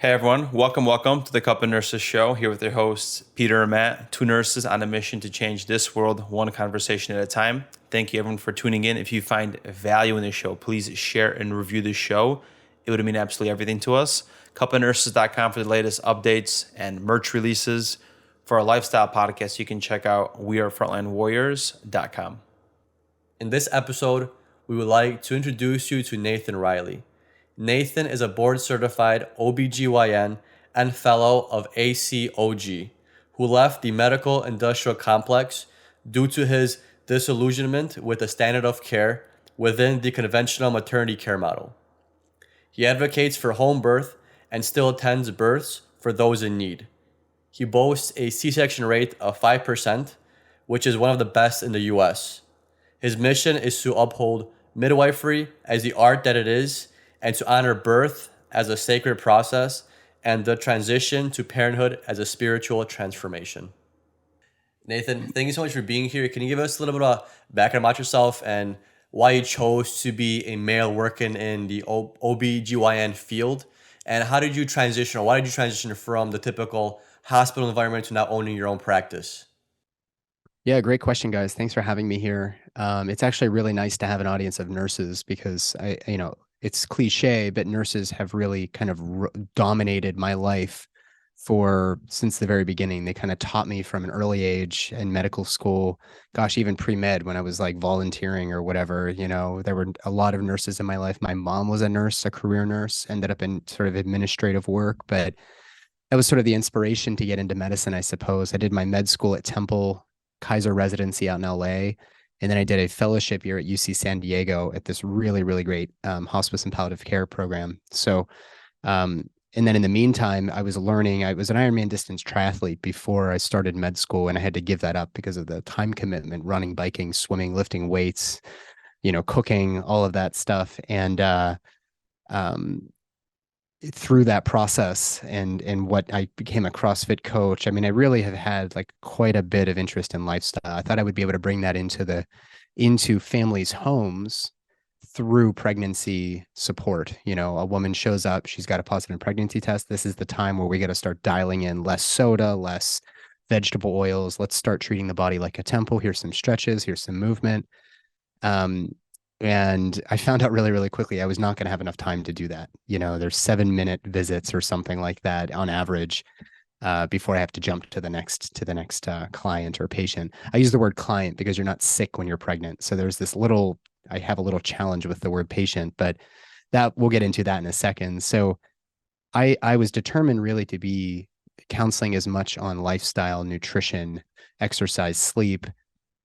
Hey everyone, welcome to the Cup of Nurses show. Here with your hosts, Peter and Matt, two nurses on a mission to change this world one conversation at a time. Thank you everyone for tuning in. If you find value in this show, please share and review the show. It would mean absolutely everything to us. Cupofnurses.com for the latest updates and merch releases. For our lifestyle podcast, you can check out wearefrontlinewarriors.com. In this episode, we would like to introduce you to Nathan Riley. Nathan is a board-certified OB-GYN and fellow of ACOG, who left the medical industrial complex due to his disillusionment with the standard of care within the conventional maternity care model. He advocates for home birth and still attends births for those in need. He boasts a C-section rate of 5%, which is one of the best in the US. His mission is to uphold midwifery as the art that it is and to honor birth as a sacred process and the transition to parenthood as a spiritual transformation. Nathan, thank you so much for being here. Can you give us a little bit of background about yourself and why you chose to be a male working in the OB-GYN field? And how did you transition, or why did you transition from the typical hospital environment to now owning your own practice? Yeah, great question, guys. Thanks for having me here. It's actually really nice to have an audience of nurses because it's cliche, but nurses have really kind of dominated my life since the very beginning. They kind of taught me from an early age in medical school. Gosh, even pre-med when I was like volunteering or whatever, there were a lot of nurses in my life. My mom was a nurse, a career nurse, ended up in sort of administrative work, but that was sort of the inspiration to get into medicine, I suppose. I did my med school at Temple, Kaiser residency out in LA. And then I did a fellowship year at UC San Diego at this really, really great hospice and palliative care program. So, and then in the meantime, I was an Ironman distance triathlete before I started med school, and I had to give that up because of the time commitment, running, biking, swimming, lifting weights, cooking, all of that stuff. And through that process and what I became a CrossFit coach, I mean, I really have had like quite a bit of interest in lifestyle. I thought I would be able to bring that into families' homes through pregnancy support. A woman shows up, she's got a positive pregnancy test. This is the time where we got to start dialing in less soda, less vegetable oils. Let's start treating the body like a temple. Here's some stretches, here's some movement. And I found out really, really quickly I was not going to have enough time to do that. There's 7-minute visits or something like that on average before I have to jump to the next client or patient. I use the word client because you're not sick when you're pregnant. So I have a little challenge with the word patient, but we'll get into that in a second. So I was determined really to be counseling as much on lifestyle, nutrition, exercise, sleep,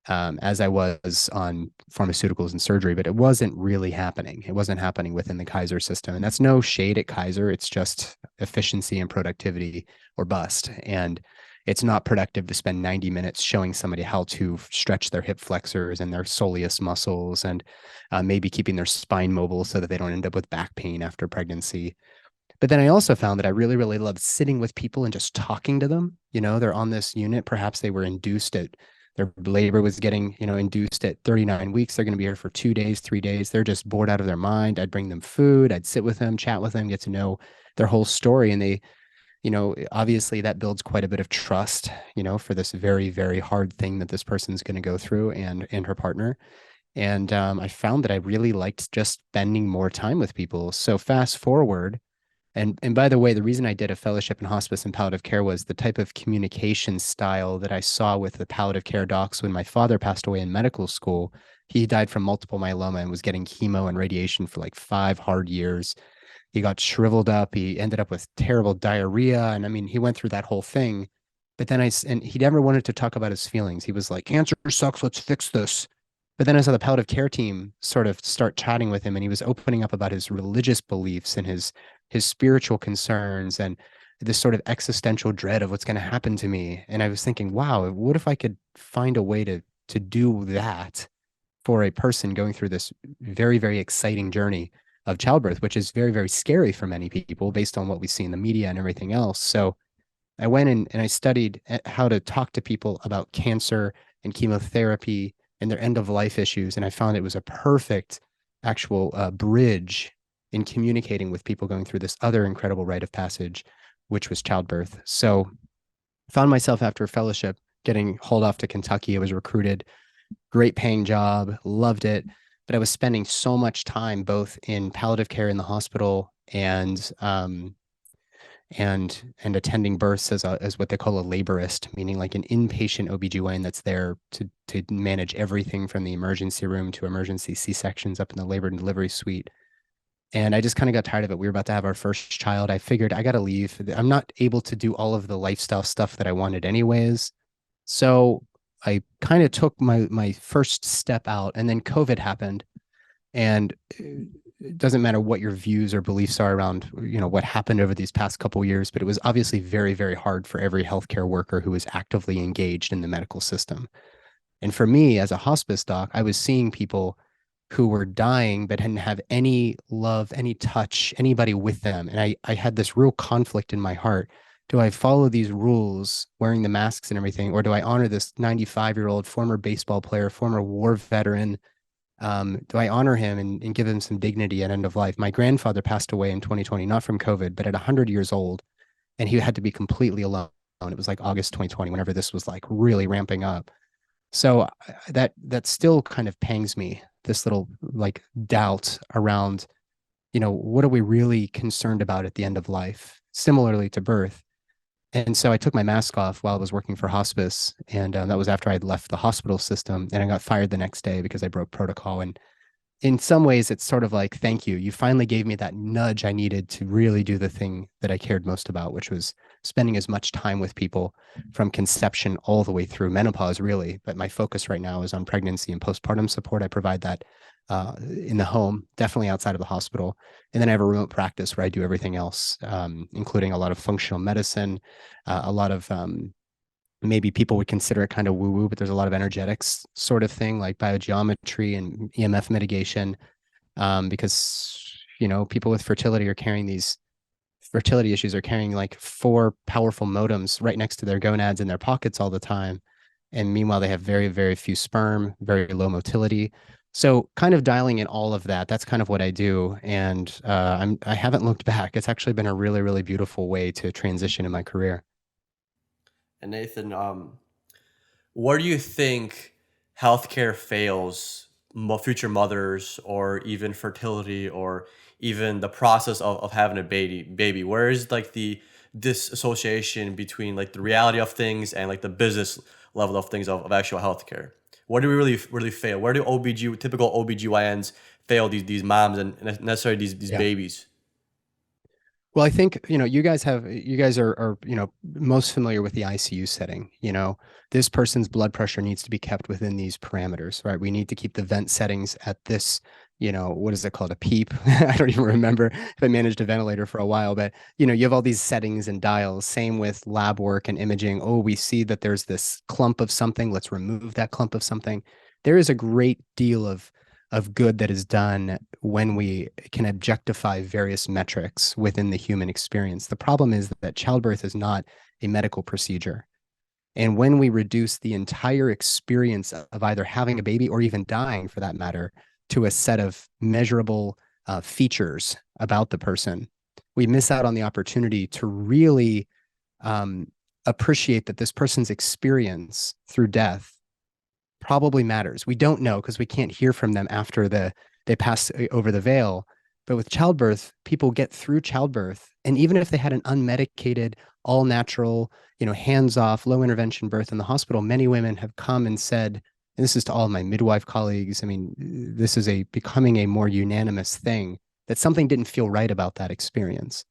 as I was on pharmaceuticals and surgery, but it wasn't really happening. It wasn't happening within the Kaiser system. And that's no shade at Kaiser. It's just efficiency and productivity or bust. And it's not productive to spend 90 minutes showing somebody how to stretch their hip flexors and their soleus muscles and maybe keeping their spine mobile so that they don't end up with back pain after pregnancy. But then I also found that I really, really loved sitting with people and just talking to them. They're on this unit. Perhaps they were induced at their labor was getting, induced at 39 weeks. They're going to be here for 2 days, 3 days. They're just bored out of their mind. I'd bring them food. I'd sit with them, chat with them, get to know their whole story. And they, obviously that builds quite a bit of trust, for this very, very hard thing that this person's going to go through and her partner. And I found that I really liked just spending more time with people. So fast forward, and by the way, the reason I did a fellowship in hospice and palliative care was the type of communication style that I saw with the palliative care docs when my father passed away in medical school. He died from multiple myeloma and was getting chemo and radiation for like 5 hard years. He got shriveled up. He ended up with terrible diarrhea. And I mean, he went through that whole thing. But then and he never wanted to talk about his feelings. He was like, cancer sucks, let's fix this. But then I saw the palliative care team sort of start chatting with him, and he was opening up about his religious beliefs and his spiritual concerns and this sort of existential dread of what's going to happen to me. And I was thinking, wow, what if I could find a way to do that for a person going through this very, very exciting journey of childbirth, which is very, very scary for many people based on what we see in the media and everything else. So I went in and I studied how to talk to people about cancer and chemotherapy and their end of life issues. And I found it was a perfect actual bridge in communicating with people going through this other incredible rite of passage, which was childbirth. So I found myself after a fellowship getting hauled off to Kentucky. I was recruited, great paying job, loved it. But I was spending so much time both in palliative care in the hospital and attending births as what they call a laborist, meaning like an inpatient OB-GYN that's there to manage everything from the emergency room to emergency C-sections up in the labor and delivery suite. And I just kind of got tired of it. We were about to have our first child. I figured I got to leave. I'm not able to do all of the lifestyle stuff that I wanted anyways. So I kind of took my first step out, and then COVID happened. And it doesn't matter what your views or beliefs are around, what happened over these past couple of years, but it was obviously very, very hard for every healthcare worker who was actively engaged in the medical system. And for me, as a hospice doc, I was seeing people who were dying but didn't have any love, any touch, anybody with them. And I had this real conflict in my heart. Do I follow these rules, wearing the masks and everything, or do I honor this 95-year-old former baseball player, former war veteran? Do I honor him and give him some dignity at end of life? My grandfather passed away in 2020, not from COVID, but at 100 years old, and he had to be completely alone. It was like August 2020, whenever this was like really ramping up. So that still kind of pangs me, this little like doubt around, what are we really concerned about at the end of life, similarly to birth. And so I took my mask off while I was working for hospice. And that was after I'd left the hospital system, and I got fired the next day because I broke protocol. And in some ways, it's sort of like, thank you. You finally gave me that nudge I needed to really do the thing that I cared most about, which was spending as much time with people from conception all the way through menopause, really. But my focus right now is on pregnancy and postpartum support. I provide that in the home, definitely outside of the hospital. And then I have a remote practice where I do everything else, including a lot of functional medicine, a lot of maybe people would consider it kind of woo-woo, but there's a lot of energetics sort of thing, like biogeometry and EMF mitigation, because people with fertility issues are carrying like 4 powerful modems right next to their gonads in their pockets all the time, and meanwhile they have very, very few sperm, very low motility. So kind of dialing in all of that, that's kind of what I do. And I haven't looked back. It's actually been a really, really beautiful way to transition in my career. And Nathan, where do you think healthcare fails future mothers, or even fertility, or even the process of having a baby? Where is like the disassociation between like the reality of things and like the business level of things of actual healthcare? Where do we really fail? Where do typical OBGYNs fail these moms and necessarily these Yeah. babies? Well, I think, you guys are, most familiar with the ICU setting. This person's blood pressure needs to be kept within these parameters, right? We need to keep the vent settings at this, what is it called? A PEEP. I don't even remember if I managed a ventilator for a while, but you have all these settings and dials. Same with lab work and imaging. Oh, we see that there's this clump of something. Let's remove that clump of something. There is a great deal of good that is done when we can objectify various metrics within the human experience. The problem is that childbirth is not a medical procedure. And when we reduce the entire experience of either having a baby or even dying, for that matter, to a set of measurable features about the person, we miss out on the opportunity to really appreciate that this person's experience through death probably matters. We don't know because we can't hear from them after they pass over the veil. But with childbirth, people get through childbirth, and even if they had an unmedicated, all natural, hands off, low intervention birth in the hospital, many women have come and said, and this is to all of my midwife colleagues, I mean, this is becoming a more unanimous thing, that something didn't feel right about that experience.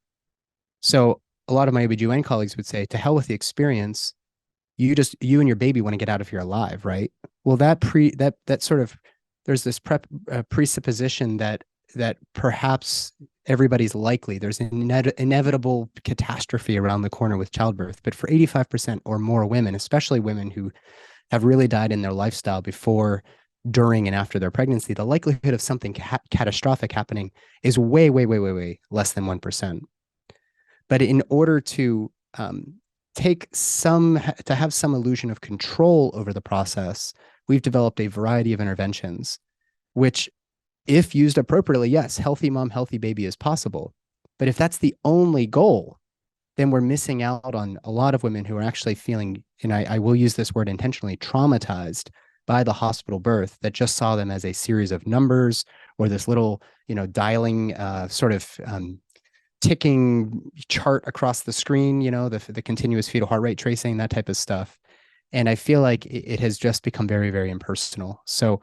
So a lot of my OB-GYN colleagues would say, to hell with the experience. You and your baby want to get out of here alive, right? Well, that sort of, there's this presupposition that perhaps everybody's likely, there's an inevitable catastrophe around the corner with childbirth. But for 85% or more women, especially women who have really died in their lifestyle before, during, and after their pregnancy, the likelihood of something catastrophic happening is way, way, way, way, way less than 1%. But in order to have some illusion of control over the process, we've developed a variety of interventions, which If used appropriately, yes, healthy mom, healthy baby is possible. But if that's the only goal, then we're missing out on a lot of women who are actually feeling, and I will use this word intentionally, traumatized by the hospital birth that just saw them as a series of numbers or this little, dialing sort of ticking chart across the screen, the continuous fetal heart rate tracing, that type of stuff. And I feel like it has just become very, very impersonal. So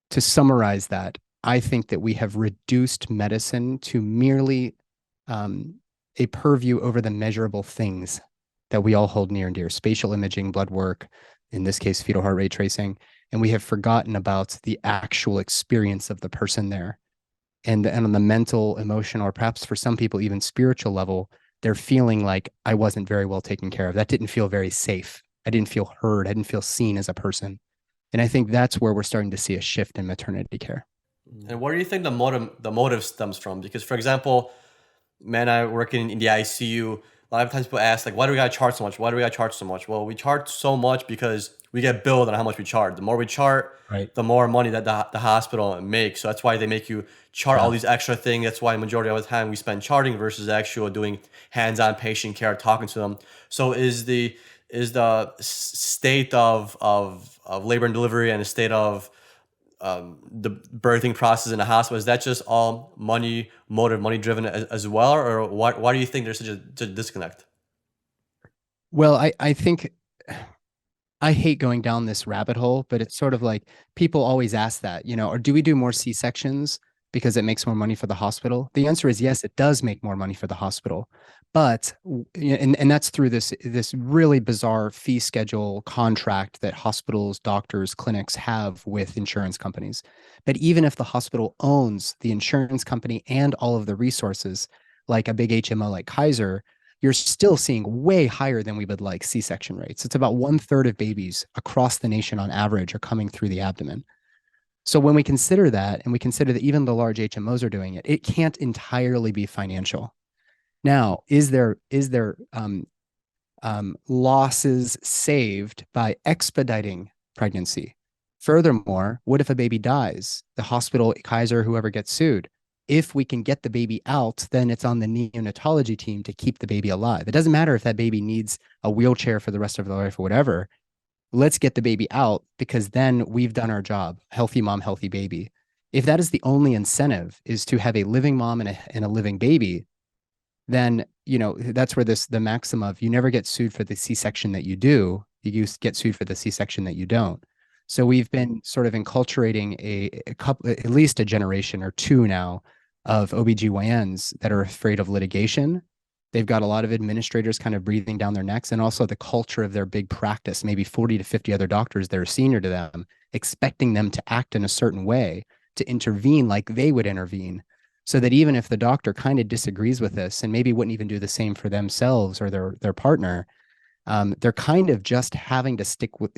to summarize that, I think that we have reduced medicine to merely a purview over the measurable things that we all hold near and dear: spatial imaging, blood work, in this case, fetal heart rate tracing. And we have forgotten about the actual experience of the person there. And on the mental, emotional, or perhaps for some people, even spiritual level, they're feeling like I wasn't very well taken care of. That didn't feel very safe. I didn't feel heard. I didn't feel seen as a person. And I think that's where we're starting to see a shift in maternity care. And where do you think the motive stems from? Because, for example, man, I work in the ICU. A lot of times people ask, like, why do we gotta charge so much? Why do we gotta charge so much? Well, we charge so much because we get billed on how much we charge. The more we charge, Right. the more money that the hospital makes. So that's why they make you chart all these extra things. That's why majority of the time we spend charting versus actual doing hands-on patient care, talking to them. So is the state of labor and delivery and the state of the birthing process in the hospital, is that just all money driven as well, or why do you think there's such a disconnect? Well, I think I hate going down this rabbit hole, but it's sort of like people always ask that, or do we do more C-sections because it makes more money for the hospital? The answer is yes, it does make more money for the hospital. But and that's through this really bizarre fee schedule contract that hospitals, doctors, clinics have with insurance companies. But even if the hospital owns the insurance company and all of the resources, like a big HMO like Kaiser, you're still seeing way higher than we would like C-section rates. It's about 1/3 of babies across the nation on average are coming through the abdomen. So when we consider that, and we consider that even the large HMOs are doing it, it can't entirely be financial. Now, is there losses saved by expediting pregnancy? Furthermore, what if a baby dies? The hospital, Kaiser, whoever gets sued. If we can get the baby out, then it's on the neonatology team to keep the baby alive. It doesn't matter if that baby needs a wheelchair for the rest of their life or whatever. Let's get the baby out, because then we've done our job. Healthy mom, healthy baby. If that is the only incentive, is to have a living mom and a living baby, then that's where the maxim of you never get sued for the C-section that you do, you get sued for the C-section that you don't. So we've been sort of enculturating a couple, at least a generation or two now, of OB-GYNs that are afraid of litigation. They've got a lot of administrators kind of breathing down their necks, and also the culture of their big practice, maybe 40 to 50 other doctors that are senior to them, expecting them to act in a certain way, to intervene like they would intervene. So that even if the doctor kind of disagrees with this and maybe wouldn't even do the same for themselves or their partner, they're kind of just having to stick with,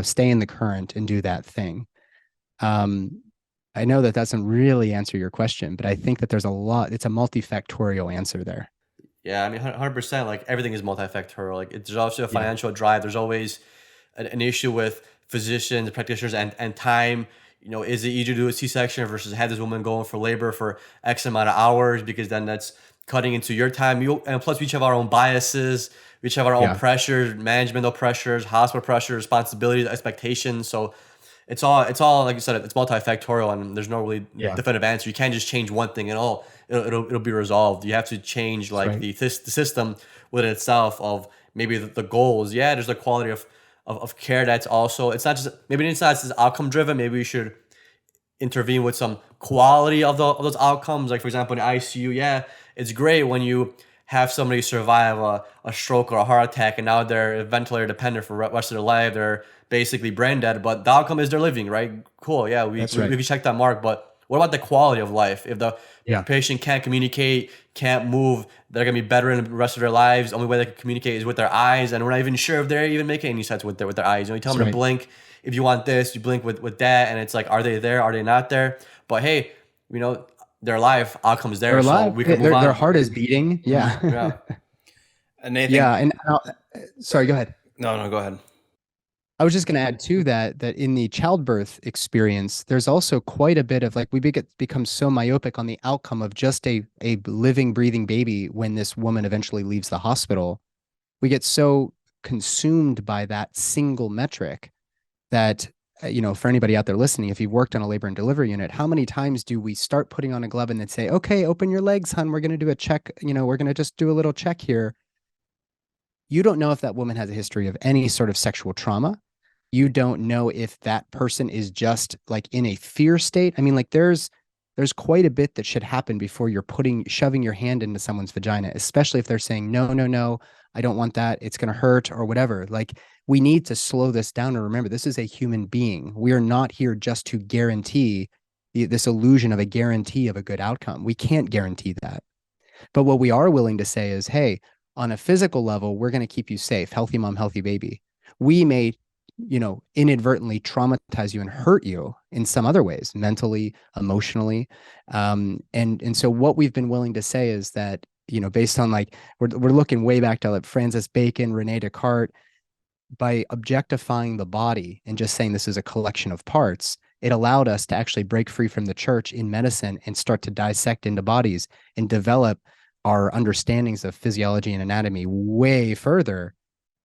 stay in the current and do that thing. I know that doesn't really answer your question, but I think that it's a multifactorial answer there. Yeah, I mean, 100%. Like, everything is multifactorial. Like, there's also a financial drive. There's always an issue with physicians, practitioners, and time. Is it easier to do a C-section versus have this woman going for labor for X amount of hours? Because then that's cutting into your time. And plus, we each have our own biases. We each have our own pressures, managemental pressures, hospital pressures, responsibilities, expectations. So it's all like you said, it's multifactorial, and there's no really definitive answer. You can't just change one thing and it'll be resolved. You have to change the system within itself of maybe the goals. Yeah, there's the quality of care. That's also, it's not just outcome driven. Maybe we should intervene with some quality of those outcomes. Like, for example, in the ICU, yeah, it's great when you have somebody survive a stroke or a heart attack, and now they're ventilator dependent for the rest of their life. They're basically brain dead, but the outcome is they're living, right? Cool. Yeah, we can check that mark. But what about the quality of life? If the patient can't communicate, can't move, they're going to be better in the rest of their lives. The only way they can communicate is with their eyes, and we're not even sure if they're even making any sense with their eyes. You tell them to blink. If you want this, you blink with that, and it's like, are they there? Are they not there? But hey, their life outcome is there. They're alive. So we can move on. Their heart is beating. Yeah. Yeah. And Nathan, yeah. And sorry, go ahead. No, go ahead. I was just going to add to that that in the childbirth experience, there's also quite a bit of like become so myopic on the outcome of just a living, breathing baby when this woman eventually leaves the hospital. We get so consumed by that single metric that for anybody out there listening, if you've worked on a labor and delivery unit, how many times do we start putting on a glove and then say, okay, open your legs, hon, we're going to do a check, we're going to just do a little check here. You don't know if that woman has a history of any sort of sexual trauma. You don't know if that person is just like in a fear state. I mean, like there's quite a bit that should happen before you're shoving your hand into someone's vagina, especially if they're saying, no, no, no, I don't want that. It's going to hurt or whatever. Like we need to slow this down and remember, this is a human being. We are not here just to guarantee this illusion of a guarantee of a good outcome. We can't guarantee that. But what we are willing to say is, hey, on a physical level, we're going to keep you safe. Healthy mom, healthy baby. We may, inadvertently traumatize you and hurt you in some other ways, mentally, emotionally. And so what we've been willing to say is that, based on like, we're looking way back to like Francis Bacon, Rene Descartes, by objectifying the body and just saying this is a collection of parts, it allowed us to actually break free from the church in medicine and start to dissect into bodies and develop our understandings of physiology and anatomy way further.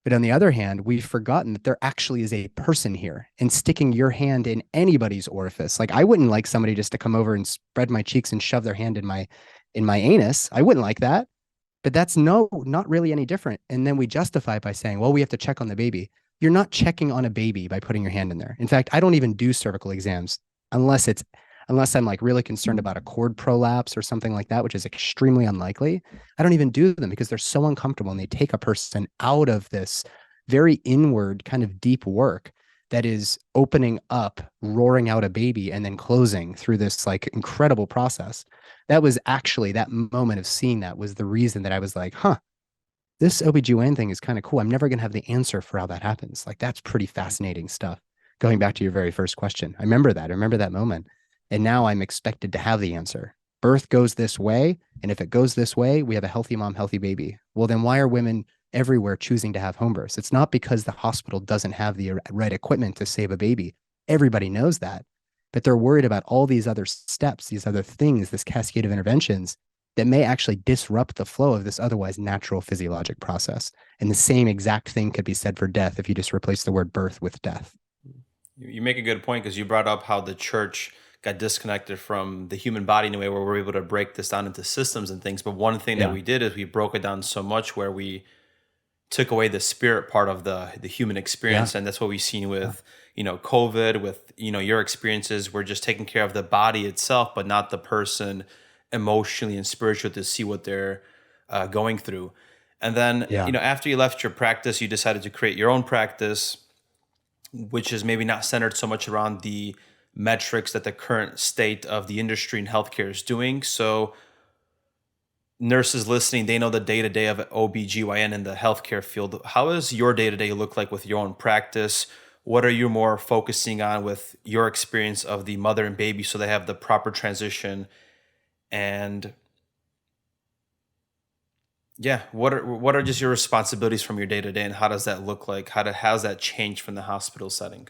But on the other hand, we've forgotten that there actually is a person here, and sticking your hand in anybody's orifice. Like I wouldn't like somebody just to come over and spread my cheeks and shove their hand in my anus. I wouldn't like that. But that's not really any different. And then we justify it by saying, well, we have to check on the baby. You're not checking on a baby by putting your hand in there. In fact, I don't even do cervical exams unless I'm like really concerned about a cord prolapse or something like that, which is extremely unlikely. I don't even do them because they're so uncomfortable and they take a person out of this very inward kind of deep work that is opening up, roaring out a baby, and then closing through this like incredible process. That was actually that moment of seeing that was the reason that I was like, huh, this OB-GYN thing is kind of cool. I'm never going to have the answer for how that happens. Like, that's pretty fascinating stuff. Going back to your very first question, I remember that. I remember that moment. And now I'm expected to have the answer. Birth goes this way. And if it goes this way, we have a healthy mom, healthy baby. Well, then why are women everywhere choosing to have home births? It's not because the hospital doesn't have the right equipment to save a baby. Everybody knows that. But they're worried about all these other steps, these other things, this cascade of interventions that may actually disrupt the flow of this otherwise natural physiologic process. And the same exact thing could be said for death if you just replace the word birth with death. You make a good point because you brought up how the church got disconnected from the human body in a way where we're able to break this down into systems and things. But one thing that we did is we broke it down so much where we took away the spirit part of the human experience. And that's what we've seen with, COVID, with, your experiences. We're just taking care of the body itself, but not the person emotionally and spiritually to see what they're going through. And then, after you left your practice, you decided to create your own practice, which is maybe not centered so much around the metrics that the current state of the industry and healthcare is doing. So nurses listening, they know the day-to-day of OB-GYN in the healthcare field. How does your day-to-day look like with your own practice? What are you more focusing on with your experience of the mother and baby so they have the proper transition? And what are just your responsibilities from your day-to-day, and how does that look like? How's that changed from the hospital setting?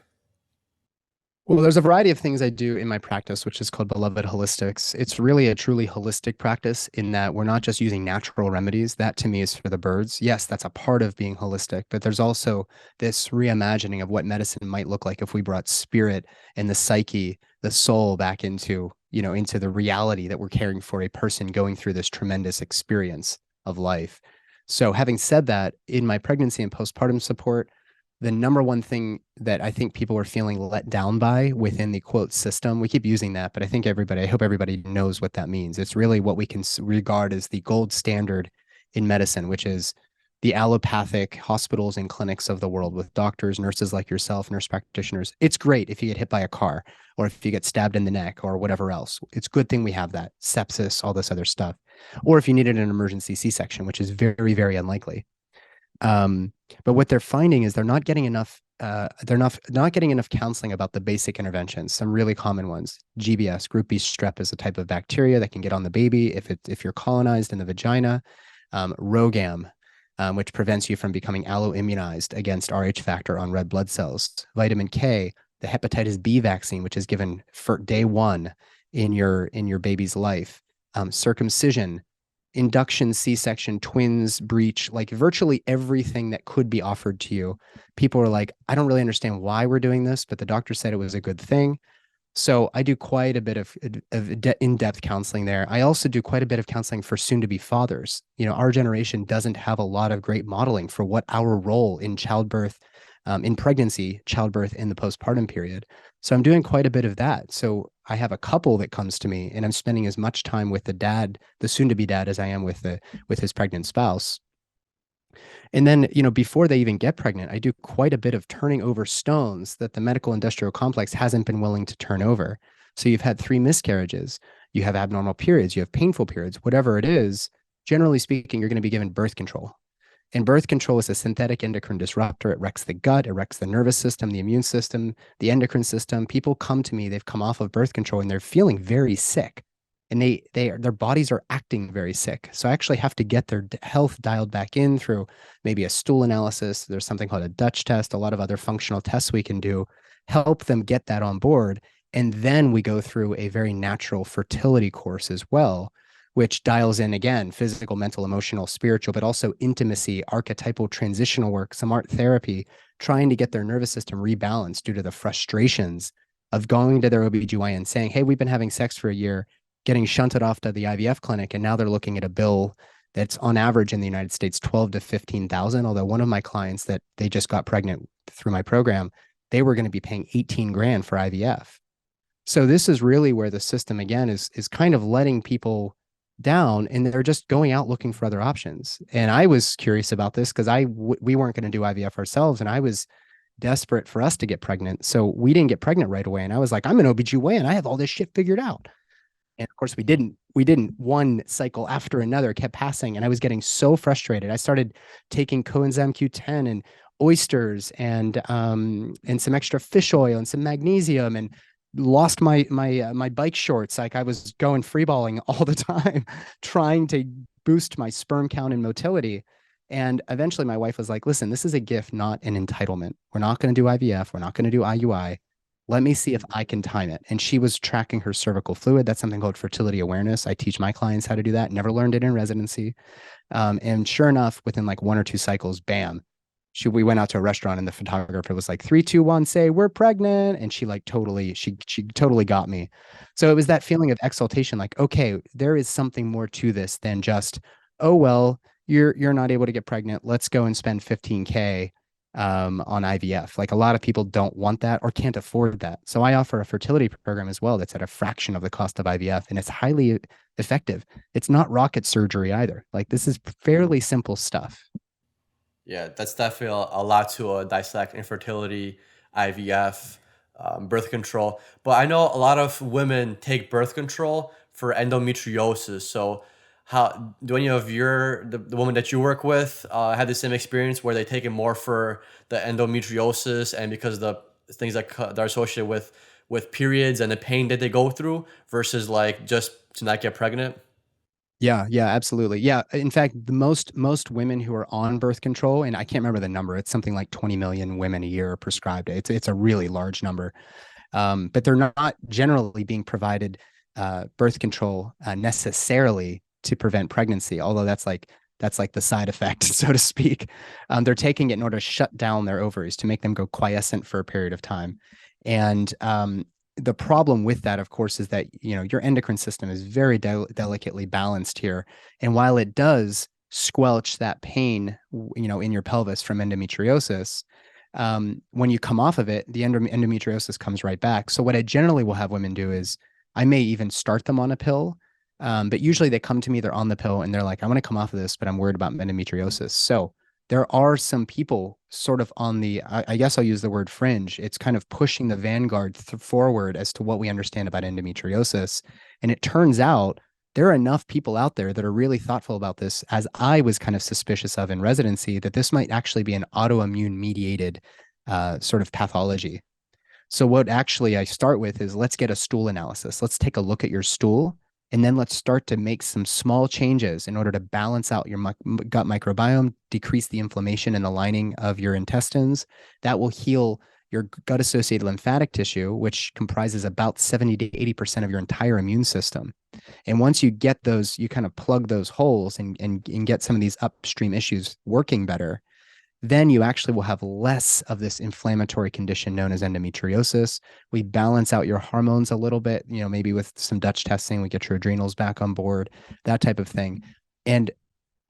Well, there's a variety of things I do in my practice, which is called Beloved Holistics. It's really a truly holistic practice in that we're not just using natural remedies. That to me is for the birds. Yes, that's a part of being holistic, but there's also this reimagining of what medicine might look like if we brought spirit and the psyche, the soul back into, into the reality that we're caring for a person going through this tremendous experience of life. So having said that, in my pregnancy and postpartum support, the number one thing that I think people are feeling let down by within the quote system, we keep using that, but I hope everybody knows what that means. It's really what we can regard as the gold standard in medicine, which is the allopathic hospitals and clinics of the world with doctors, nurses like yourself, nurse practitioners. It's great if you get hit by a car or if you get stabbed in the neck or whatever else. It's a good thing we have that. Sepsis, all this other stuff. Or if you needed an emergency C-section, which is very, very unlikely. But what they're finding is they're not getting enough counseling about the basic interventions, some really common ones. GBS, group B strep, is a type of bacteria that can get on the baby if you're colonized in the vagina. ROGAM, which prevents you from becoming alloimmunized against Rh factor on red blood cells. Vitamin K, the hepatitis B vaccine, which is given for day one in your baby's life. Circumcision, induction, C-section, twins, breech, like virtually everything that could be offered to you. People are like, I don't really understand why we're doing this, but the doctor said it was a good thing. So I do quite a bit of in-depth counseling there. I also do quite a bit of counseling for soon-to-be fathers. Our generation doesn't have a lot of great modeling for what our role in childbirth, in pregnancy, childbirth, in the postpartum period. So I'm doing quite a bit of that. So I have a couple that comes to me, and I'm spending as much time with the dad, the soon-to-be dad, as I am with his pregnant spouse. And then, before they even get pregnant, I do quite a bit of turning over stones that the medical industrial complex hasn't been willing to turn over. So you've had 3 miscarriages, you have abnormal periods, you have painful periods, whatever it is, generally speaking, you're going to be given birth control. And birth control is a synthetic endocrine disruptor. It wrecks the gut, it wrecks the nervous system, the immune system, the endocrine system. People come to me, they've come off of birth control and they're feeling very sick. And their bodies are acting very sick. So I actually have to get their health dialed back in through maybe a stool analysis. There's something called a Dutch test, a lot of other functional tests we can do, help them get that on board. And then we go through a very natural fertility course as well, which dials in, again, physical, mental, emotional, spiritual, but also intimacy, archetypal transitional work, some art therapy, trying to get their nervous system rebalanced due to the frustrations of going to their OB-GYN saying, hey, we've been having sex for a year, getting shunted off to the IVF clinic, and now they're looking at a bill that's on average in the United States 12 to 15,000. Although one of my clients that they just got pregnant through my program, they were going to be paying 18 grand for IVF. So this is really where the system, again, is kind of letting people down, and they're just going out looking for other options. And I was curious about this because we weren't going to do IVF ourselves, and I was desperate for us to get pregnant. So we didn't get pregnant right away. And I was like, I'm an OB-GYN. I have all this shit figured out. And of course we didn't. One cycle after another kept passing, and I was getting so frustrated. I started taking coenzyme Q10 and oysters and some extra fish oil and some magnesium, and lost my bike shorts. Like, I was going freeballing all the time, trying to boost my sperm count and motility. And eventually my wife was like, listen, this is a gift, not an entitlement. We're not going to do IVF. We're not going to do IUI. Let me see if I can time it. And she was tracking her cervical fluid. That's something called fertility awareness. I teach my clients how to do that. Never learned it in residency. And sure enough, within like 1 or 2 cycles, bam, we went out to a restaurant, and the photographer was like, 3, 2, 1, say we're pregnant. And she totally got me. So it was that feeling of exaltation, like, okay, there is something more to this than just, oh, well, you're not able to get pregnant. Let's go and spend 15K on IVF. Like, a lot of people don't want that or can't afford that. So I offer a fertility program as well that's at a fraction of the cost of IVF, and it's highly effective. It's not rocket surgery either. Like, this is fairly simple stuff. Yeah, that's definitely a lot to dissect: infertility, IVF, birth control. But I know a lot of women take birth control for endometriosis. So how do any of the women that you work with had the same experience where they take it more for the endometriosis and because the things that are associated with periods and the pain that they go through versus like just to not get pregnant? Yeah, absolutely. Yeah. In fact, the most women who are on birth control, and I can't remember the number, it's something like 20 million women a year are prescribed. It's a really large number. But they're not generally being provided birth control necessarily to prevent pregnancy, although that's like the side effect, so to speak. They're taking it in order to shut down their ovaries, to make them go quiescent for a period of time. And the problem with that, of course, is that your endocrine system is very delicately balanced here, and while it does squelch that pain, in your pelvis from endometriosis, when you come off of it, the endometriosis comes right back. So what I generally will have women do is I may even start them on a pill, but usually they come to me, they're on the pill, and they're like, I want to come off of this, but I'm worried about endometriosis. So there are some people sort of on the, I guess I'll use the word fringe. It's kind of pushing the vanguard forward as to what we understand about endometriosis. And it turns out there are enough people out there that are really thoughtful about this, as I was kind of suspicious of in residency, that this might actually be an autoimmune mediated sort of pathology. So what actually I start with is, let's get a stool analysis. Let's take a look at your stool And then let's start to make some small changes in order to balance out your gut microbiome, decrease the inflammation in the lining of your intestines. That will heal your gut associated lymphatic tissue, which comprises about 70 to 80% of your entire immune system. And once you get those, you kind of plug those holes and get some of these upstream issues working better, then you actually will have less of this inflammatory condition known as endometriosis. We balance out your hormones a little bit, maybe with some Dutch testing, we get your adrenals back on board, that type of thing. And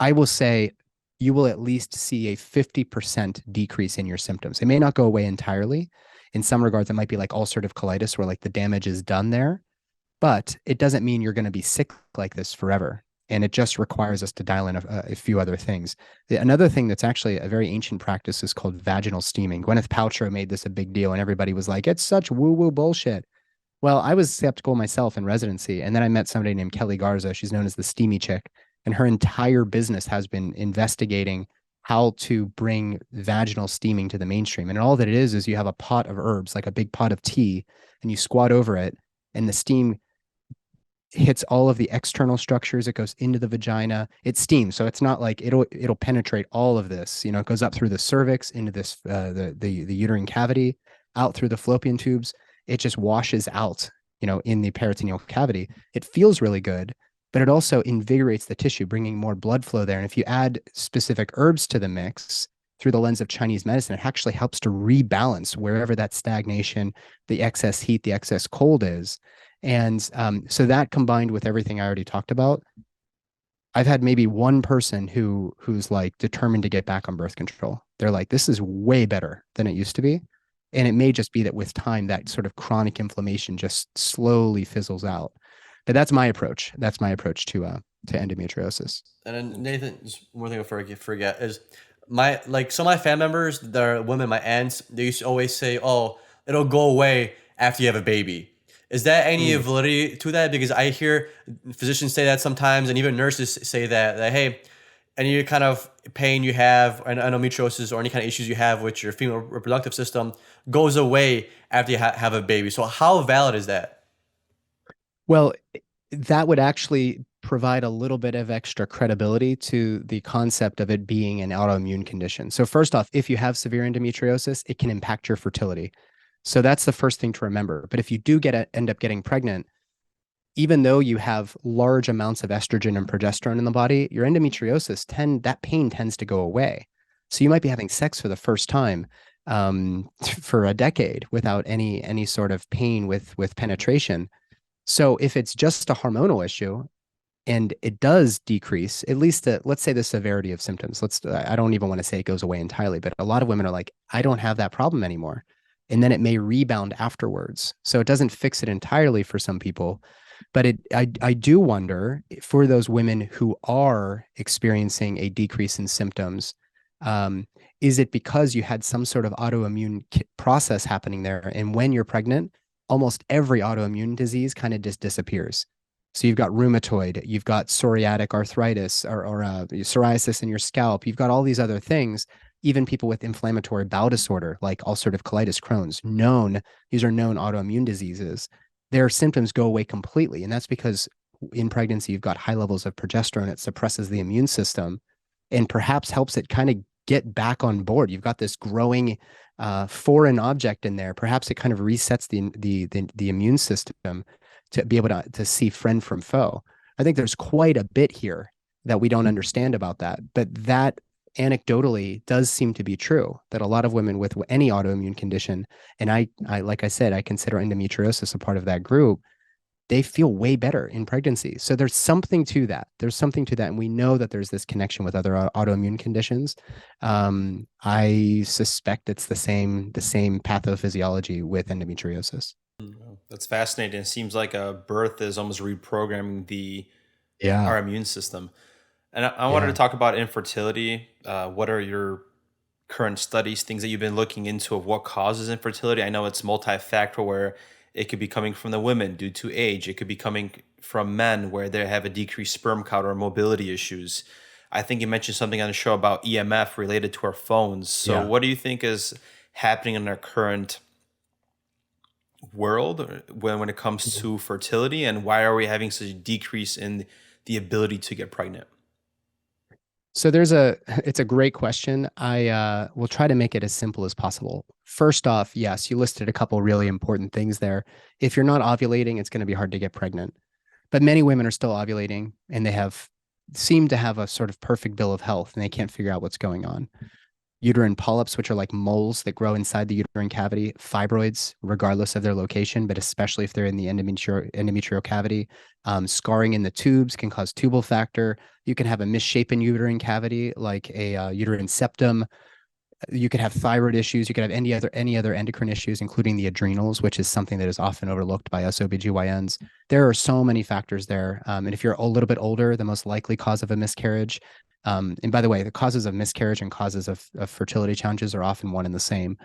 I will say you will at least see a 50% decrease in your symptoms. It may not go away entirely. In some regards, it might be like ulcerative colitis where like the damage is done there, but it doesn't mean you're going to be sick like this forever. And it just requires us to dial in a few other things. Another thing that's actually a very ancient practice is called vaginal steaming. Gwyneth Paltrow made this a big deal, and everybody was like, it's such woo-woo bullshit. Well, I was skeptical myself in residency, and then I met somebody named Kelly Garza. She's known as the steamy chick, and her entire business has been investigating how to bring vaginal steaming to the mainstream. And all that it is you have a pot of herbs, like a big pot of tea, and you squat over it, and the steam hits all of the external structures. It goes into the vagina. It steams, so it's not like it'll penetrate all of this. It goes up through the cervix into this the uterine cavity, out through the fallopian tubes. It just washes out, in the peritoneal cavity. It feels really good, but it also invigorates the tissue, bringing more blood flow there. And if you add specific herbs to the mix through the lens of Chinese medicine, it actually helps to rebalance wherever that stagnation, the excess heat, the excess cold is. And so that combined with everything I already talked about, I've had maybe one person who's like determined to get back on birth control. They're like, this is way better than it used to be. And it may just be that with time, that sort of chronic inflammation just slowly fizzles out. But that's my approach. That's my approach to endometriosis. And then Nathan, just one thing I forget is some of my family members, they're women, my aunts, they used to always say, oh, it'll go away after you have a baby. Is that any validity to that? Because I hear physicians say that sometimes, and even nurses say that hey, any kind of pain you have, or endometriosis, or any kind of issues you have with your female reproductive system goes away after you have a baby. So how valid is that? Well, that would actually provide a little bit of extra credibility to the concept of it being an autoimmune condition. So first off, if you have severe endometriosis, it can impact your fertility. So that's the first thing to remember. But if you do end up getting pregnant, even though you have large amounts of estrogen and progesterone in the body, your endometriosis that pain tends to go away. So you might be having sex for the first time for a decade without any sort of pain with penetration. So if it's just a hormonal issue and it does decrease, at least let's say the severity of symptoms. I don't even want to say it goes away entirely, but a lot of women are like, I don't have that problem anymore. And then it may rebound afterwards. So it doesn't fix it entirely for some people. But I do wonder for those women who are experiencing a decrease in symptoms, is it because you had some sort of autoimmune process happening there? And when you're pregnant, almost every autoimmune disease kind of just disappears. So you've got rheumatoid, you've got psoriatic arthritis or psoriasis in your scalp. You've got all these other things. Even people with inflammatory bowel disorder, like ulcerative colitis, Crohn's, these are known autoimmune diseases. Their symptoms go away completely. And that's because in pregnancy, you've got high levels of progesterone. It suppresses the immune system and perhaps helps it kind of get back on board. You've got this growing foreign object in there. Perhaps it kind of resets the immune system to be able to see friend from foe. I think there's quite a bit here that we don't understand about that. But that anecdotally does seem to be true, that a lot of women with any autoimmune condition, and I like I said, I consider endometriosis a part of that group, they feel way better in pregnancy. So there's something to that. And we know that there's this connection with other autoimmune conditions. I suspect it's the same pathophysiology with endometriosis. That's fascinating. It seems like a birth is almost reprogramming our immune system. And I wanted to talk about infertility. What are your current studies, things that you've been looking into of what causes infertility? I know it's multifactorial, where it could be coming from the women due to age. It could be coming from men where they have a decreased sperm count or mobility issues. I think you mentioned something on the show about EMF related to our phones. So what do you think is happening in our current world when it comes to fertility, and why are we having such a decrease in the ability to get pregnant? So it's a great question. I will try to make it as simple as possible. First off, yes, you listed a couple really important things there. If you're not ovulating, it's going to be hard to get pregnant. But many women are still ovulating and seem to have a sort of perfect bill of health and they can't figure out what's going on. Uterine polyps, which are like moles that grow inside the uterine cavity, fibroids, regardless of their location, but especially if they're in the endometrial cavity. Scarring in the tubes can cause tubal factor. You can have a misshapen uterine cavity, like a uterine septum. You could have thyroid issues. You could have any other endocrine issues, including the adrenals, which is something that is often overlooked by us OB-GYNs. There are so many factors there. And if you're a little bit older, the most likely cause of a miscarriage. And by the way, the causes of miscarriage and causes of fertility challenges are often one and the same.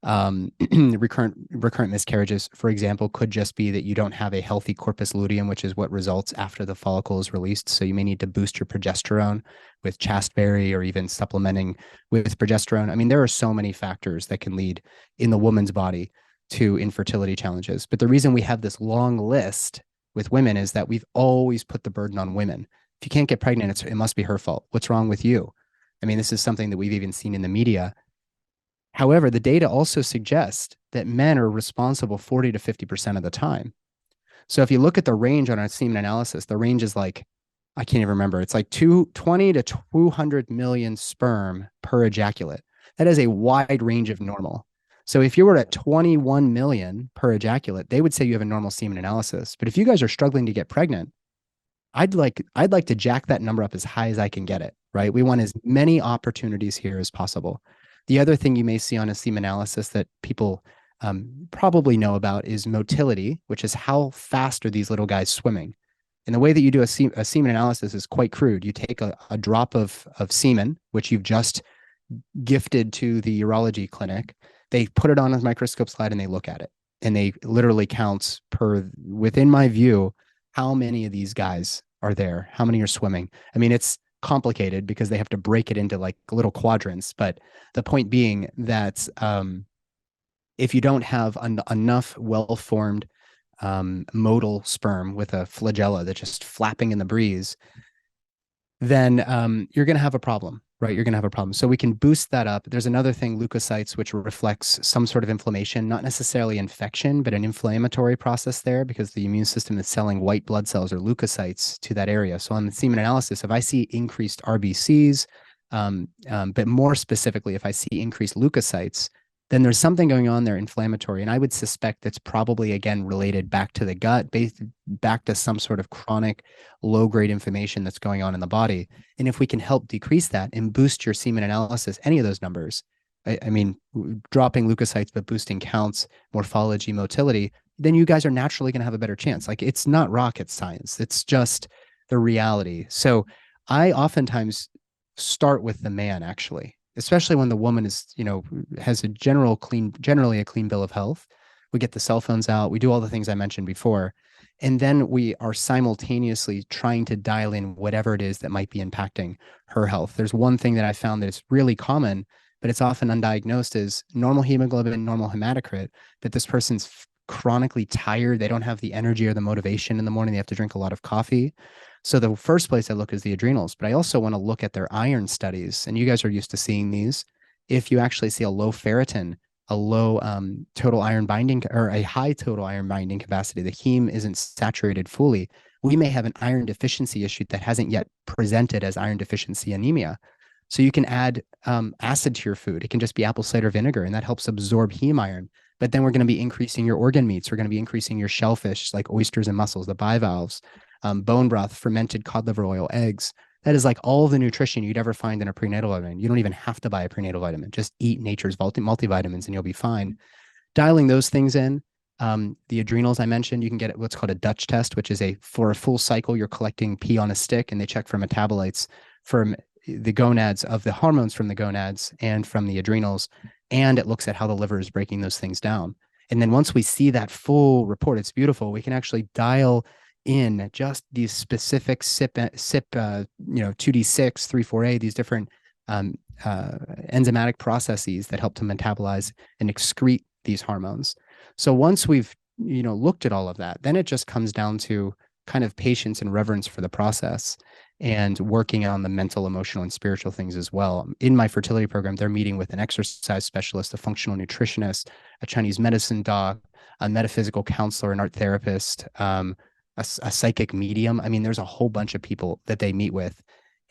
Recurrent miscarriages, for example, could just be that you don't have a healthy corpus luteum, which is what results after the follicle is released. So you may need to boost your progesterone with chasteberry or even supplementing with progesterone. I mean, there are so many factors that can lead in the woman's body to infertility challenges. But the reason we have this long list with women is that we've always put the burden on women. If you can't get pregnant, it must be her fault. What's wrong with you? I mean, this is something that we've even seen in the media. However, the data also suggests that men are responsible 40 to 50% of the time. So if you look at the range on our semen analysis, the range is like, I can't even remember. It's like 20 to 200 million sperm per ejaculate. That is a wide range of normal. So if you were at 21 million per ejaculate, they would say you have a normal semen analysis. But if you guys are struggling to get pregnant, I'd like to jack that number up as high as I can get it, right? We want as many opportunities here as possible. The other thing you may see on a semen analysis that people probably know about is motility, which is how fast are these little guys swimming. And the way that you do a semen analysis is quite crude. You take a drop of semen, which you've just gifted to the urology clinic. They put it on a microscope slide and they look at it. And they literally counts within my view, how many of these guys are there? How many are swimming? I mean, it's complicated because they have to break it into like little quadrants. But the point being that if you don't have enough well-formed modal sperm with a flagella that's just flapping in the breeze, then you're going to have a problem, right? You're going to have a problem. So we can boost that up. There's another thing, leukocytes, which reflects some sort of inflammation, not necessarily infection, but an inflammatory process there because the immune system is selling white blood cells or leukocytes to that area. So on the semen analysis, if I see increased RBCs, but more specifically, if I see increased leukocytes, then there's something going on there inflammatory. And I would suspect that's probably, again, related back to the gut, back to some sort of chronic low-grade inflammation that's going on in the body. And if we can help decrease that and boost your semen analysis, any of those numbers, I mean, dropping leukocytes, but boosting counts, morphology, motility, then you guys are naturally going to have a better chance. Like, it's not rocket science. It's just the reality. So I oftentimes start with the man, actually, especially when the woman is, has generally a clean bill of health. We get the cell phones out. We do all the things I mentioned before. And then we are simultaneously trying to dial in whatever it is that might be impacting her health. There's one thing that I found that is really common, but it's often undiagnosed, is normal hemoglobin, normal hematocrit, that this person's chronically tired. They don't have the energy or the motivation in the morning. They have to drink a lot of coffee. So the first place I look is the adrenals, but I also want to look at their iron studies. And you guys are used to seeing these. If you actually see a low ferritin, a low total iron binding, or a high total iron binding capacity, the heme isn't saturated fully, we may have an iron deficiency issue that hasn't yet presented as iron deficiency anemia. So you can add acid to your food. It can just be apple cider vinegar, and that helps absorb heme iron. But then we're going to be increasing your organ meats. We're going to be increasing your shellfish, like oysters and mussels, the bivalves, bone broth, fermented cod liver oil, eggs. That is like all the nutrition you'd ever find in a prenatal vitamin. You don't even have to buy a prenatal vitamin. Just eat nature's multivitamins and you'll be fine. Dialing those things in, the adrenals I mentioned, you can get what's called a Dutch test, which is for a full cycle, you're collecting pee on a stick, and they check for metabolites from the gonads, of the hormones from the gonads and from the adrenals. And it looks at how the liver is breaking those things down. And then once we see that full report, it's beautiful. We can actually dial in just these specific CYP 2D6, 3,4-A, these different enzymatic processes that help to metabolize and excrete these hormones. So once we've looked at all of that, then it just comes down to kind of patience and reverence for the process and working on the mental, emotional, and spiritual things as well. In my fertility program, they're meeting with an exercise specialist, a functional nutritionist, a Chinese medicine doc, a metaphysical counselor, an art therapist, a psychic medium. I mean, there's a whole bunch of people that they meet with,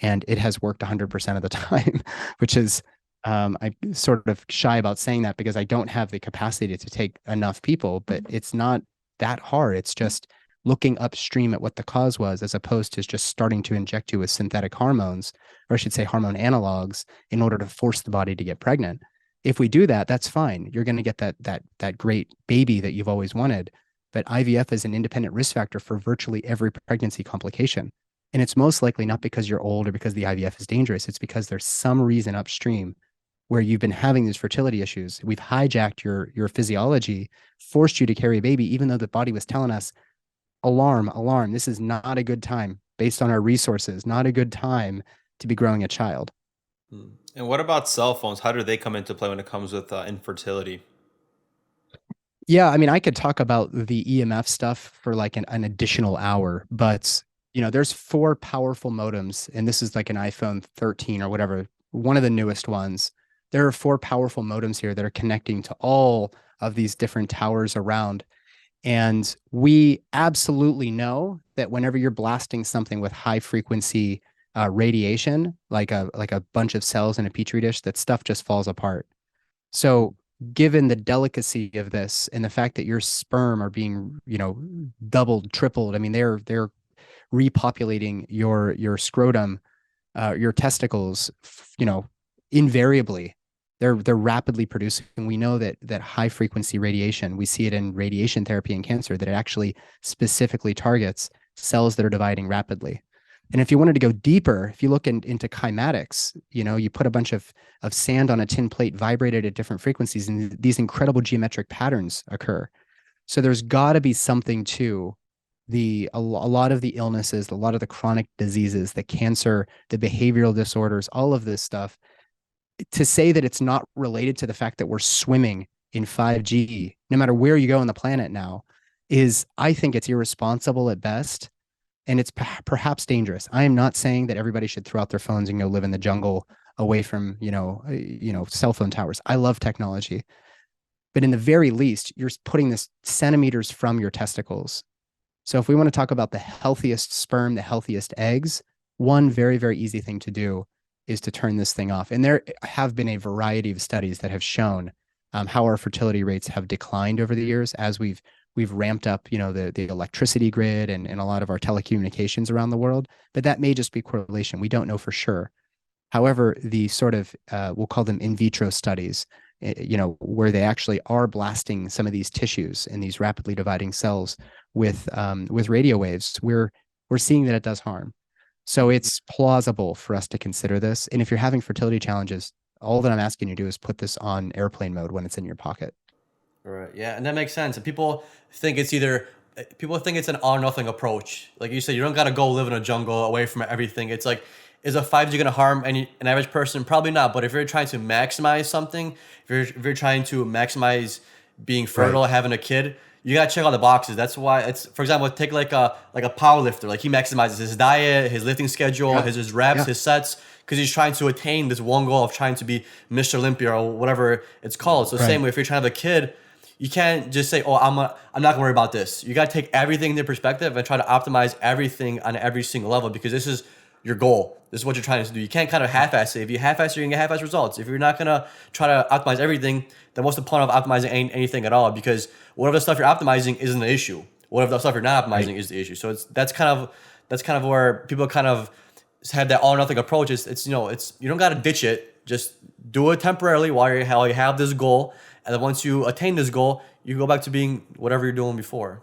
and it has worked 100% of the time, which is I'm sort of shy about saying that because I don't have the capacity to take enough people, but it's not that hard. It's just looking upstream at what the cause was, as opposed to just starting to inject you with synthetic hormones, or I should say hormone analogs, in order to force the body to get pregnant. If we do that, that's fine. You're going to get that great baby that you've always wanted. But IVF is an independent risk factor for virtually every pregnancy complication. And it's most likely not because you're old or because the IVF is dangerous. It's because there's some reason upstream where you've been having these fertility issues. We've hijacked your physiology, forced you to carry a baby, even though the body was telling us, alarm, alarm, this is not a good time based on our resources, not a good time to be growing a child. And what about cell phones? How do they come into play when it comes with infertility? Yeah, I mean, I could talk about the EMF stuff for like an additional hour, but there's four powerful modems, and this is like an iPhone 13 or whatever, one of the newest ones. There are four powerful modems here that are connecting to all of these different towers around. And we absolutely know that whenever you're blasting something with high frequency radiation, like a bunch of cells in a petri dish, that stuff just falls apart. So given the delicacy of this and the fact that your sperm are being, doubled, tripled, I mean, they're repopulating your scrotum, your testicles, invariably. They're rapidly producing. We know that high frequency radiation, we see it in radiation therapy and cancer, that it actually specifically targets cells that are dividing rapidly. And if you wanted to go deeper, if you look into kymatics, you put a bunch of sand on a tin plate, vibrated at different frequencies, and these incredible geometric patterns occur. So there's got to be something to a lot of the illnesses, a lot of the chronic diseases, the cancer, the behavioral disorders, all of this stuff. To say that it's not related to the fact that we're swimming in 5G, no matter where you go on the planet now, I think it's irresponsible at best. And it's perhaps dangerous. I am not saying that everybody should throw out their phones and go live in the jungle away from, cell phone towers. I love technology. But in the very least, you're putting this centimeters from your testicles. So if we want to talk about the healthiest sperm, the healthiest eggs, one very, very easy thing to do is to turn this thing off. And there have been a variety of studies that have shown how our fertility rates have declined over the years as we've ramped up, the electricity grid and a lot of our telecommunications around the world. But that may just be correlation. We don't know for sure. However, the sort of, we'll call them in vitro studies, where they actually are blasting some of these tissues and these rapidly dividing cells with radio waves, we're seeing that it does harm. So it's plausible for us to consider this. And if you're having fertility challenges, all that I'm asking you to do is put this on airplane mode when it's in your pocket. Right. Yeah, and that makes sense. And people think it's an all or nothing approach. Like you said, you don't got to go live in a jungle away from everything. It's like, is a 5G going to harm an average person? Probably not. But if you're trying to maximize something, if you're trying to maximize being fertile, right, having a kid, you got to check all the boxes. That's why it's, for example, take like a power lifter. Like he maximizes his diet, his lifting schedule, yeah, his reps, yeah, his sets, because he's trying to attain this one goal of trying to be Mr. Olympia or whatever it's called. So right, same way, if you're trying to have a kid, you can't just say, oh, I'm not going to worry about this. You got to take everything into perspective and try to optimize everything on every single level, because this is your goal. This is what you're trying to do. You can't kind of half-ass it. If you half-ass it, you're going to get half-ass results. If you're not going to try to optimize everything, then what's the point of optimizing anything at all? Because whatever the stuff you're optimizing isn't the issue. Whatever the stuff you're not optimizing, right, is the issue. So that's kind of where people kind of have that all or nothing approach. It's you don't got to ditch it. Just do it temporarily while you have this goal. And then once you attain this goal, you go back to being whatever you're doing before.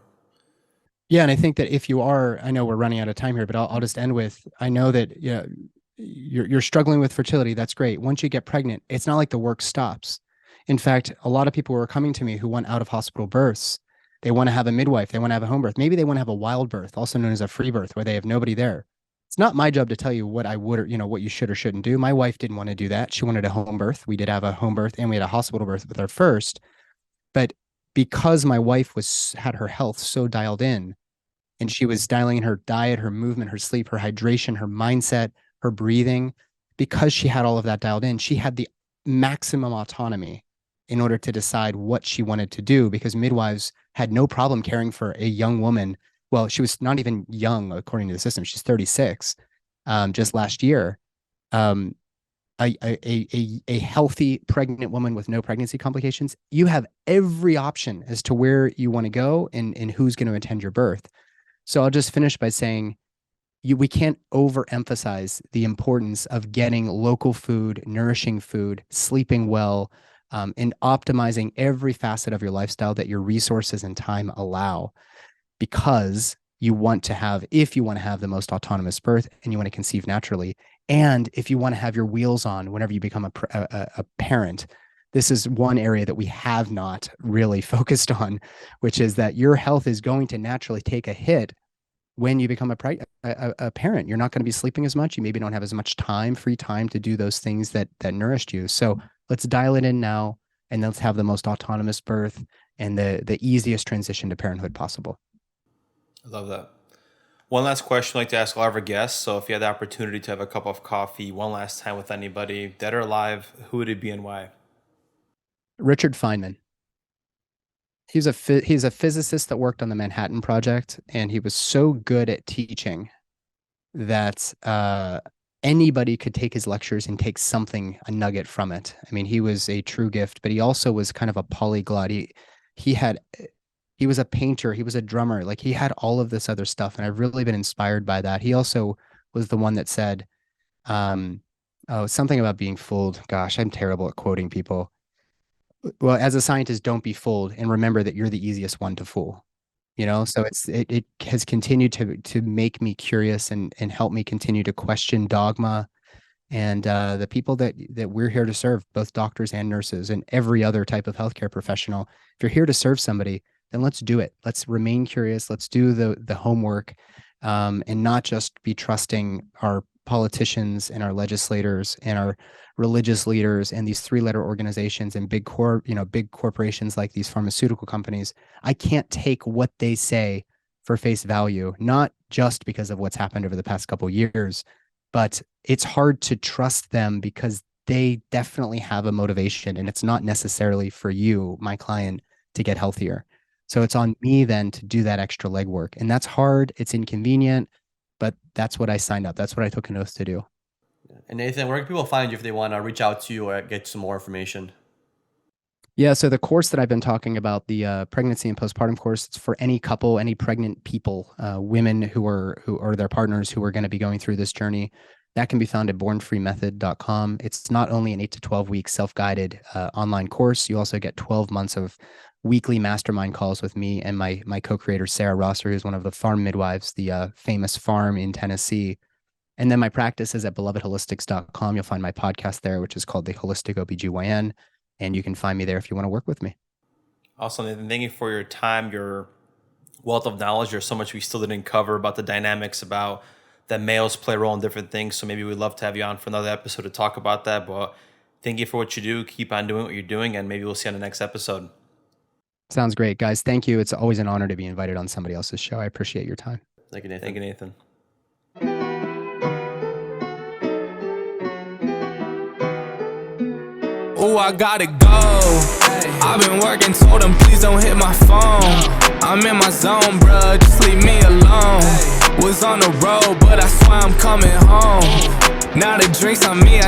Yeah, and I think that if you are, I know we're running out of time here, but I'll just end with, I know that you're struggling with fertility. That's great. Once you get pregnant, it's not like the work stops. In fact, a lot of people who are coming to me who want out of hospital births, they want to have a midwife, they want to have a home birth. Maybe they want to have a wild birth, also known as a free birth, where they have nobody there. It's not my job to tell you what I would or what you should or shouldn't do. My wife didn't want to do that. She wanted a home birth. We did have a home birth and we had a hospital birth with our first. But because my wife had her health so dialed in, and she was dialing in her diet, her movement, her sleep, her hydration, her mindset, her breathing, because she had all of that dialed in, she had the maximum autonomy in order to decide what she wanted to do, because midwives had no problem caring for a young woman. Well, she was not even young according to the system. She's 36, just last year. A healthy pregnant woman with no pregnancy complications. You have every option as to where you want to go and who's going to attend your birth. So I'll just finish by saying we can't overemphasize the importance of getting local food, nourishing food, sleeping well, and optimizing every facet of your lifestyle that your resources and time allow, because you want to have, if you want to have the most autonomous birth and you want to conceive naturally, and if you want to have your wheels on whenever you become a parent. This is one area that we have not really focused on, which is that your health is going to naturally take a hit when you become a parent. You're not going to be sleeping as much. You maybe don't have as much free time to do those things that nourished you. So let's dial it in now, and let's have the most autonomous birth and the easiest transition to parenthood possible. I love that. One last question I'd like to ask all of our guests. So if you had the opportunity to have a cup of coffee one last time with anybody, dead or alive, who would it be and why? Richard Feynman. He's a physicist that worked on the Manhattan Project, and he was so good at teaching that anybody could take his lectures and take a nugget from it. I mean, he was a true gift, but he also was kind of a polyglot. He was a painter, he was a drummer, like he had all of this other stuff, and I've really been inspired by that. He also was the one that said, something about being fooled. Gosh, I'm terrible at quoting people. Well, as a scientist, don't be fooled, and remember that you're the easiest one to fool. So it has continued to make me curious and help me continue to question dogma and the people that we're here to serve, both doctors and nurses and every other type of healthcare professional. If you're here to serve somebody, then let's do it. Let's remain curious. Let's do the homework, and not just be trusting our politicians and our legislators and our religious leaders and these three-letter organizations and big corporations like these pharmaceutical companies. I can't take what they say for face value, not just because of what's happened over the past couple of years, but it's hard to trust them because they definitely have a motivation, and it's not necessarily for you, my client, to get healthier. So it's on me then to do that extra legwork, and that's hard. It's inconvenient, but that's what I signed up. That's what I took an oath to do. And Nathan, where can people find you if they want to reach out to you or get some more information? Yeah, so the course that I've been talking about, the pregnancy and postpartum course, it's for any couple, any pregnant people, women who are their partners who are going to be going through this journey. That can be found at bornfreemethod.com. It's not only an 8 to 12 week self-guided online course. You also get 12 months of weekly mastermind calls with me and my co-creator, Sarah Rosser, who's one of the farm midwives, the famous farm in Tennessee. And then my practice is at belovedholistics.com. You'll find my podcast there, which is called The Holistic OB-GYN. And you can find me there if you want to work with me. Awesome, Nathan. Thank you for your time, your wealth of knowledge. There's so much we still didn't cover about the dynamics, about that males play a role in different things. So maybe we'd love to have you on for another episode to talk about that. But thank you for what you do. Keep on doing what you're doing, and maybe we'll see you on the next episode. Sounds great, guys. Thank you. It's always an honor to be invited on somebody else's show. I appreciate your time. Thank you, Nathan. Thank you, Nathan. Oh, I gotta go. I've been working, told them please don't hit my phone. I'm in my zone, bruh, just leave me alone. Was on the road, but I swear I'm coming home. Now the drinks on me, I